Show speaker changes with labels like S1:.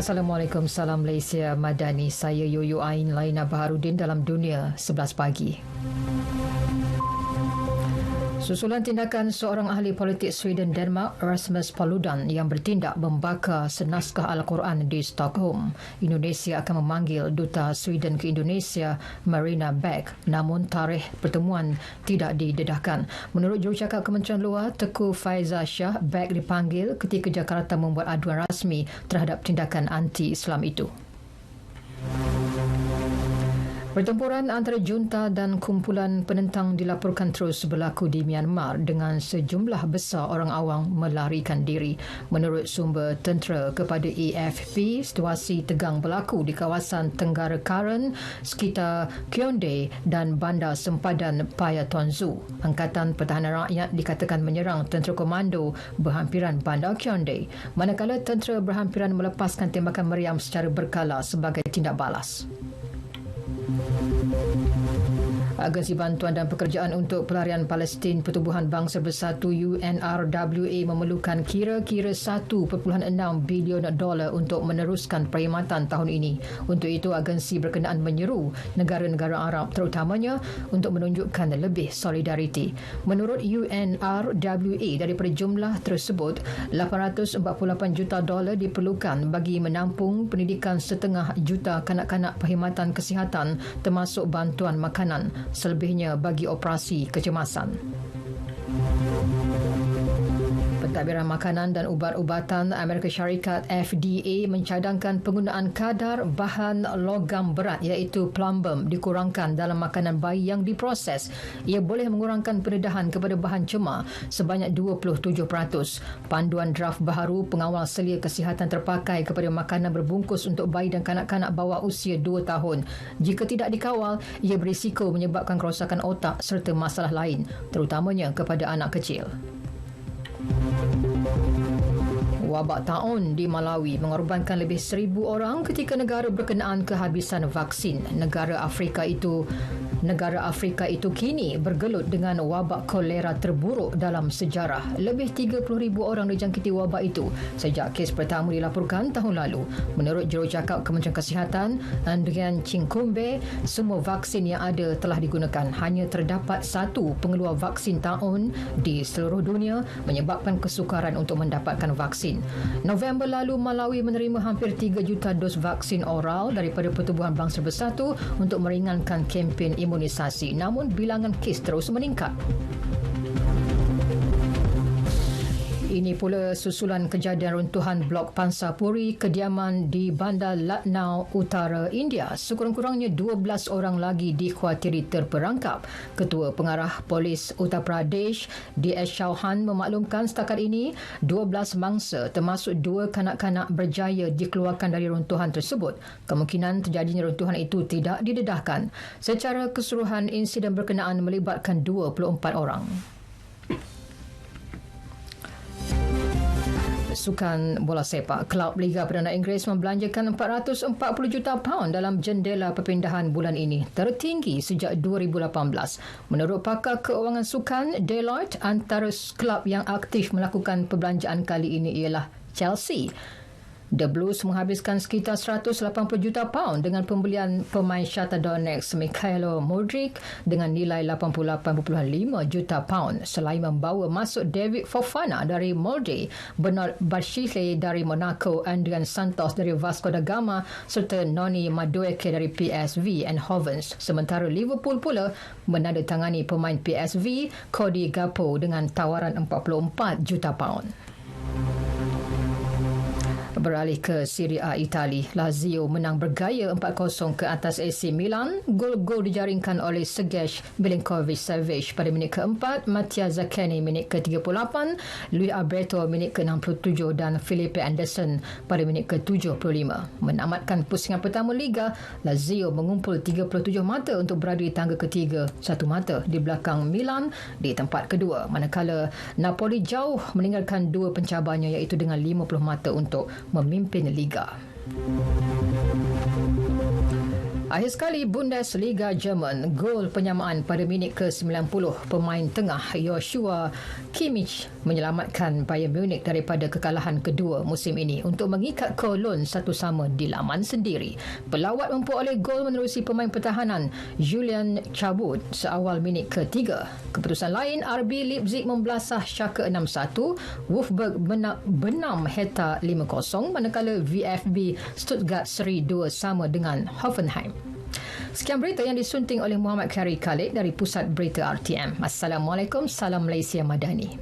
S1: Assalamualaikum, salam Malaysia Madani. Saya Yoyo Ain Laina Baharudin dalam Dunia 11 pagi. Susulan tindakan seorang ahli politik Sweden Denmark, Rasmus Paludan, yang bertindak membakar senaskah Al-Quran di Stockholm, Indonesia akan memanggil Duta Sweden ke Indonesia, Marina Beck, namun tarikh pertemuan tidak didedahkan. Menurut jurucakap Kementerian Luar, Tengku Faizal Shah, Beck dipanggil ketika Jakarta membuat aduan rasmi terhadap tindakan anti-Islam itu. Pertempuran antara junta dan kumpulan penentang dilaporkan terus berlaku di Myanmar dengan sejumlah besar orang awam melarikan diri. Menurut sumber tentera kepada AFP, situasi tegang berlaku di kawasan Tenggara Karen, sekitar Kyeongdae dan bandar sempadan Payatonzu. Angkatan Pertahanan Rakyat dikatakan menyerang tentera komando berhampiran bandar Kyeongdae, manakala tentera berhampiran melepaskan tembakan meriam secara berkala sebagai tindak balas. Agensi Bantuan dan Pekerjaan untuk Pelarian Palestin Pertubuhan Bangsa Bersatu UNRWA memerlukan kira-kira $1.6 bilion untuk meneruskan perkhidmatan tahun ini. Untuk itu, agensi berkenaan menyeru negara-negara Arab terutamanya untuk menunjukkan lebih solidariti. Menurut UNRWA, daripada jumlah tersebut, $848 juta diperlukan bagi menampung pendidikan 500,000 kanak-kanak perkhidmatan kesihatan termasuk bantuan makanan, selebihnya bagi operasi kecemasan. Pentadbiran Makanan dan Ubat-ubatan Amerika Syarikat FDA mencadangkan penggunaan kadar bahan logam berat iaitu plumbum dikurangkan dalam makanan bayi yang diproses. Ia boleh mengurangkan pendedahan kepada bahan cemar sebanyak 27%. Panduan draft baharu pengawal selia kesihatan terpakai kepada makanan berbungkus untuk bayi dan kanak-kanak bawah usia 2 tahun. Jika tidak dikawal, ia berisiko menyebabkan kerosakan otak serta masalah lain, terutamanya kepada anak kecil. Wabak taun di Malawi mengorbankan lebih 1,000 orang ketika negara berkenaan kehabisan vaksin. Negara Afrika itu kini bergelut dengan wabak kolera terburuk dalam sejarah. Lebih 30,000 orang dijangkiti wabak itu sejak kes pertama dilaporkan tahun lalu. Menurut jurucakap Kementerian Kesihatan, Andrian Chinkumbe, semua vaksin yang ada telah digunakan. Hanya terdapat satu pengeluar vaksin taun di seluruh dunia menyebabkan kesukaran untuk mendapatkan vaksin. November lalu, Malawi menerima hampir 3 juta dos vaksin oral daripada Pertubuhan Bangsa Bersatu untuk meringankan kempen imunisasi. Namun, bilangan kes terus meningkat. Ini pula susulan kejadian runtuhan blok Pansapuri, kediaman di Bandar Lucknow, Utara India. Sekurang-kurangnya 12 orang lagi dikhawatiri terperangkap. Ketua Pengarah Polis Uttar Pradesh, D.S. Chauhan, memaklumkan setakat ini 12 mangsa termasuk 2 kanak-kanak berjaya dikeluarkan dari runtuhan tersebut. Kemungkinan terjadinya runtuhan itu tidak didedahkan. Secara keseluruhan, insiden berkenaan melibatkan 24 orang. Sukan bola sepak, Kelab Liga Perdana Inggeris membelanjakan £440 juta dalam jendela perpindahan bulan ini, tertinggi sejak 2018. Menurut pakar keuangan sukan Deloitte, antara kelab yang aktif melakukan perbelanjaan kali ini ialah Chelsea. The Blues menghabiskan sekitar £180 juta dengan pembelian pemain Shakhtar Donetsk Mikhailo Mudryk dengan nilai £88.5 juta, selain membawa masuk David Fofana dari Molde, Bernard Bashile dari Monaco, Adrian Santos dari Vasco da Gama serta Noni Madueke dari PSV Eindhoven. Sementara Liverpool pula menandatangani pemain PSV Cody Gakpo dengan tawaran £44 juta. Beralih ke Serie A Itali, Lazio menang bergaya 4-0 ke atas AC Milan. Gol-gol dijaringkan oleh Sergej Milinkovic-Savic pada minit ke-4, Mattia Zaccagni minit ke-38, Luis Alberto minit ke-67 dan Felipe Anderson pada minit ke-75. Menamatkan pusingan pertama Liga, Lazio mengumpul 37 mata untuk berada di tangga ketiga, 1 mata di belakang Milan di tempat kedua. Manakala Napoli jauh meninggalkan 2 pencabarnya iaitu dengan 50 mata untuk memimpin Liga. Akhir sekali Bundesliga Jerman, gol penyamaan pada minit ke-90 pemain tengah Joshua Kimmich menyelamatkan Bayern Munich daripada kekalahan kedua musim ini untuk mengikat Cologne 1-1 di laman sendiri. Pelawat memperoleh gol menerusi pemain pertahanan Julian Chabot seawal minit ke-3. Keputusan lain, RB Leipzig membelasah Schalke 6-1, Wolfsburg benam Hertha 5-0 manakala VfB Stuttgart seri 2-2 dengan Hoffenheim. Sekian berita yang disunting oleh Muhammad Khairi Khalid dari Pusat Berita RTM. Assalamualaikum, salam Malaysia Madani.